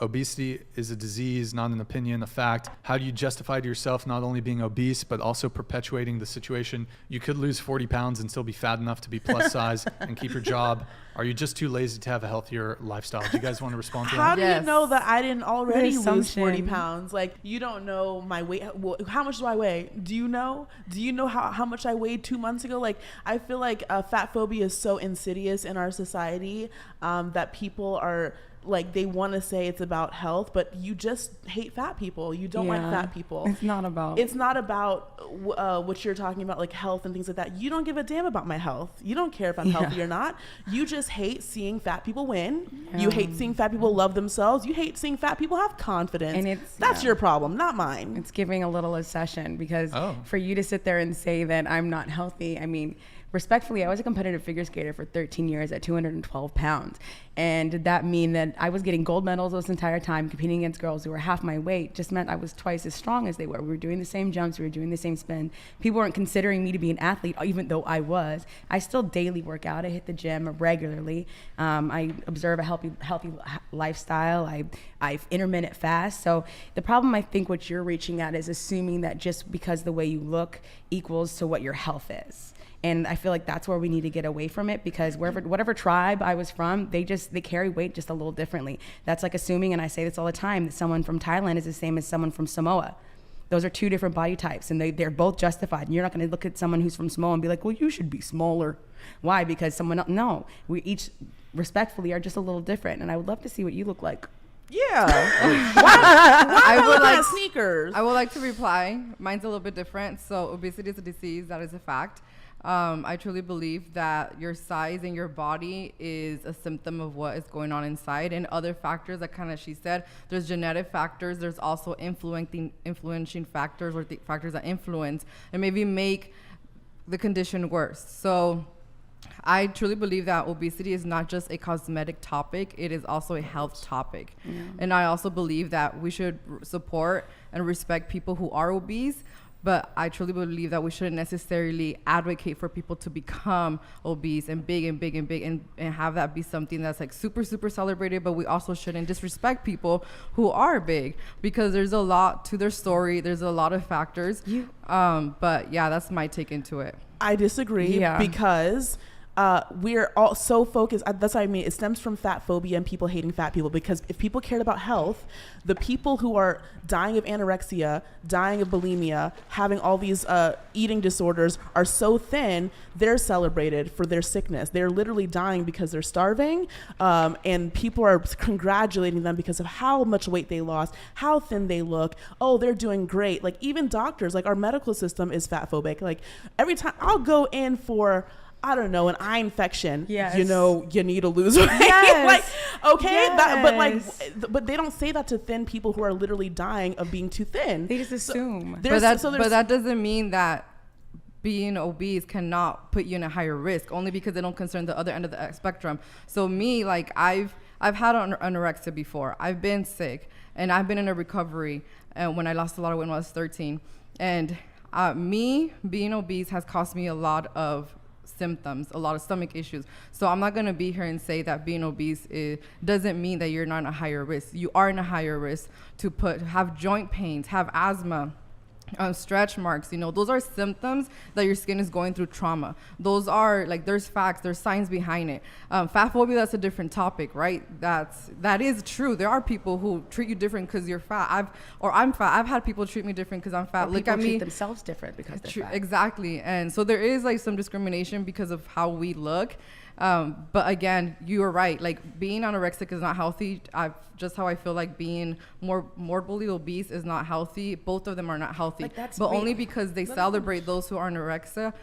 obesity is a disease, not an opinion, a fact. How do you justify to yourself not only being obese, but also perpetuating the situation? You could lose 40 pounds and still be fat enough to be plus size and keep your job. Are you just too lazy to have a healthier lifestyle? Do you guys want to respond to that? How do you know that I didn't already lose 40 Assumption. pounds? Like, you don't know my weight. Well, how much do I weigh? Do you know? Do you know how much I weighed 2 months ago? Like, I feel like fat phobia is so insidious in our society that people are like, they want to say it's about health, but you just hate fat people. You don't like fat people. It's not about what you're talking about, like health and things like that. You don't give a damn about my health. You don't care if I'm healthy or not. You just hate seeing fat people win. You hate seeing fat people love themselves. You hate seeing fat people have confidence. And that's your problem, not mine. It's giving a little obsession because for you to sit there and say that I'm not healthy, I mean, respectfully, I was a competitive figure skater for 13 years at 212 pounds. And did that mean that I was getting gold medals this entire time, competing against girls who were half my weight? Just meant I was twice as strong as they were. We were doing the same jumps. We were doing the same spin. People weren't considering me to be an athlete, even though I was. I still daily work out. I hit the gym regularly. I observe a healthy lifestyle. I intermittent fast. So the problem, I think, what you're reaching at is assuming that just because the way you look equals to what your health is. And I feel like that's where we need to get away from it, because whatever tribe I was from, they carry weight just a little differently. That's like assuming, and I say this all the time, that someone from Thailand is the same as someone from Samoa. Those are two different body types, and they're both justified. And you're not going to look at someone who's from Samoa and be like, well, you should be smaller. Why? Because someone else, no. We each respectfully are just a little different, and I would love to see what you look like. Yeah. why I would like sneakers. I would like to reply. Mine's a little bit different. So obesity is a disease. That is a fact. I truly believe that your size and your body is a symptom of what is going on inside, and other factors that kind of she said, there's genetic factors, there's also influencing factors, or the factors that influence and maybe make the condition worse. So I truly believe that obesity is not just a cosmetic topic, it is also a health topic. Yeah. And I also believe that we should support and respect people who are obese, but I truly believe that we shouldn't necessarily advocate for people to become obese and big and have that be something that's like super celebrated. But we also shouldn't disrespect people who are big, because there's a lot to their story. There's a lot of factors. But yeah, that's my take into it. I disagree because we're all so focused. That's what I mean. It stems from fat phobia and people hating fat people, because if people cared about health, the people who are dying of anorexia, dying of bulimia, having all these eating disorders are so thin, they're celebrated for their sickness. They're literally dying because they're starving, and people are congratulating them because of how much weight they lost, how thin they look. Oh, they're doing great. Like, even doctors, like our medical system is fat phobic. Like, every time I'll go in for, I don't know, an eye infection. Yes. You know, you need to lose weight. Yes. Like, okay, yes. But they don't say that to thin people who are literally dying of being too thin. They just assume. But that doesn't mean that being obese cannot put you in a higher risk, only because they don't concern the other end of the spectrum. So me, like, I've had anorexia before. I've been sick, and I've been in a recovery. And when I lost a lot of weight when I was 13, and me being obese has cost me a lot of symptoms, a lot of stomach issues. So I'm not going to be here and say that being obese doesn't mean that you're not in a higher risk. You are in a higher risk to have joint pains, have asthma, stretch marks. You know, those are symptoms that your skin is going through trauma. Those are, like, there's facts, there's science behind it. Fatphobia, that's a different topic, right? That is true. There are people who treat you different because you're fat. I'm fat. I've had people treat me different because I'm fat. Look at me. Treat themselves different because they're fat. Exactly. And so there is, like, some discrimination because of how we look. But again, you are right. Like, being anorexic is not healthy. Just how I feel like being morbidly obese is not healthy. Both of them are not healthy. But only because they celebrate those who are anorexia,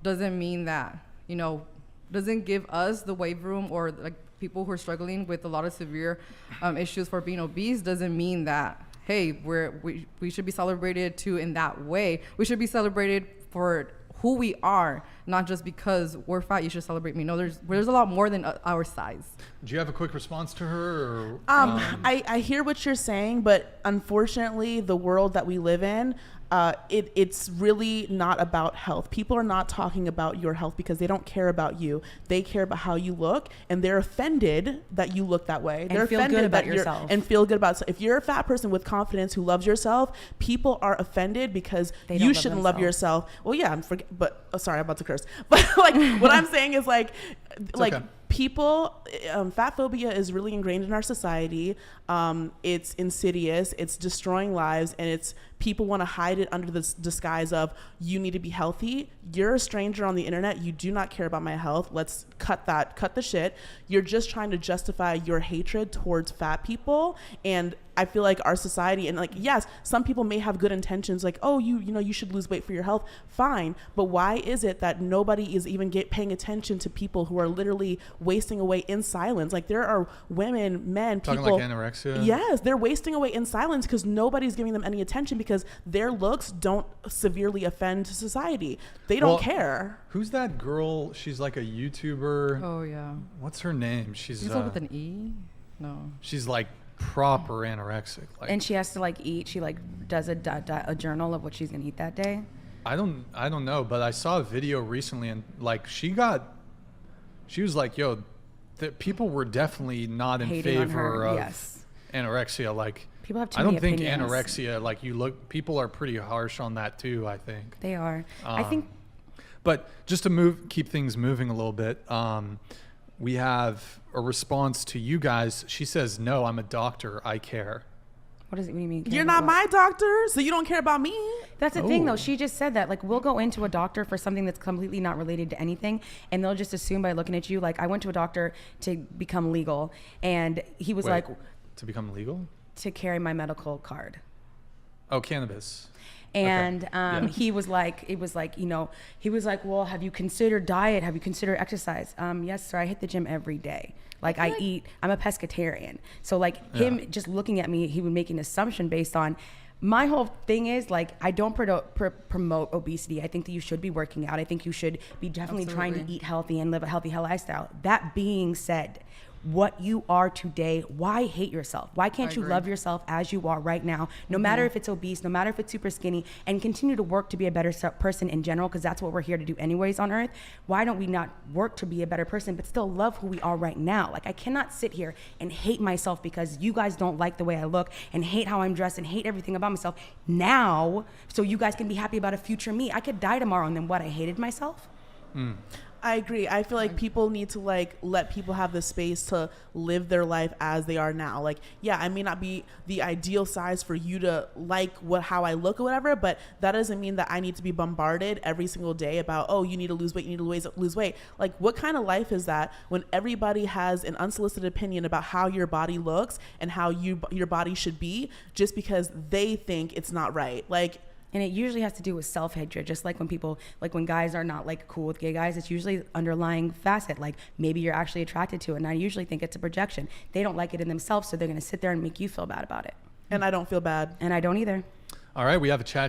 doesn't mean that, you know, doesn't give us the wave room, or like people who are struggling with a lot of severe issues for being obese, doesn't mean that, hey, we should be celebrated too in that way. We should be celebrated for who we are, not just because we're fat, you should celebrate me. No, there's a lot more than our size. Do you have a quick response to her? Or, I hear what you're saying, but unfortunately, the world that we live in, it's really not about health. People are not talking about your health because they don't care about you. They care about how you look, and they're offended that you look that way. They're feel good about yourself. And feel good about. If you're a fat person with confidence who loves yourself, people are offended because you shouldn't love yourself. Well, yeah, sorry, I'm about to curse. But like, what I'm saying is like Okay. People, fat phobia is really ingrained in our society. It's insidious, it's destroying lives, and it's people want to hide it under this disguise of you need to be healthy. You're a stranger on the internet. You do not care about my health. Let's cut the shit. You're just trying to justify your hatred towards fat people. And I feel like our society, and like, yes, some people may have good intentions, like, oh, you know, you should lose weight for your health. Fine. But why is it that nobody is even paying attention to people who are literally wasting away in silence? Like, there are women, men, Talking people. like anorexia? Yes, they're wasting away in silence because nobody's giving them any attention because their looks don't severely offend society. They don't care. Who's that girl? She's like a YouTuber. Oh, yeah. What's her name? She's with an E? No. She's like proper anorexic. Like, and she has to like eat. She like does a journal of what she's gonna eat that day. I don't know, but I saw a video recently, and like she was like, yo, people were definitely not in Hating favor of yes. anorexia. Like, people have too I don't many think opinions. anorexia, like people are pretty harsh on that too, I think. They are. I think. But just to keep things moving a little bit, we have a response to you guys. She says, no, I'm a doctor. I care. What does it mean? You're not my doctor, so you don't care about me. That's the thing, though. She just said that. Like, we'll go into a doctor for something that's completely not related to anything, and they'll just assume by looking at you. Like, I went to a doctor to become legal, and he was like, to become legal? To carry my medical card. Oh, cannabis. And Okay. he was like, well, have you considered diet? Have you considered exercise? Yes, sir. I hit the gym every day. Like, I'm a pescatarian. So like him just looking at me, he would make an assumption based on. My whole thing is like, I don't promote obesity. I think that you should be working out. I think you should be definitely trying to eat healthy and live a healthy lifestyle. That being said, what you are today, why hate yourself? Why can't you love yourself as you are right now, no matter if it's obese, no matter if it's super skinny, and continue to work to be a better person in general, because that's what we're here to do anyways on earth. Why don't we not work to be a better person, but still love who we are right now? Like, I cannot sit here and hate myself because you guys don't like the way I look and hate how I'm dressed and hate everything about myself now, so you guys can be happy about a future me. I could die tomorrow and then what, I hated myself? I agree. I feel like people need to like let people have the space to live their life as they are now. Like, yeah, I may not be the ideal size for you to like how I look or whatever, but that doesn't mean that I need to be bombarded every single day about, oh, you need to lose weight, you need to lose weight. Like, what kind of life is that when everybody has an unsolicited opinion about how your body looks and how your body should be just because they think it's not right? Like, and it usually has to do with self-hatred, just like when guys are not like cool with gay guys, it's usually underlying facet, like maybe you're actually attracted to it, and I usually think it's a projection. They don't like it in themselves, so they're going to sit there and make you feel bad about it. And I don't feel bad. And I don't either. All right, we have a chat here.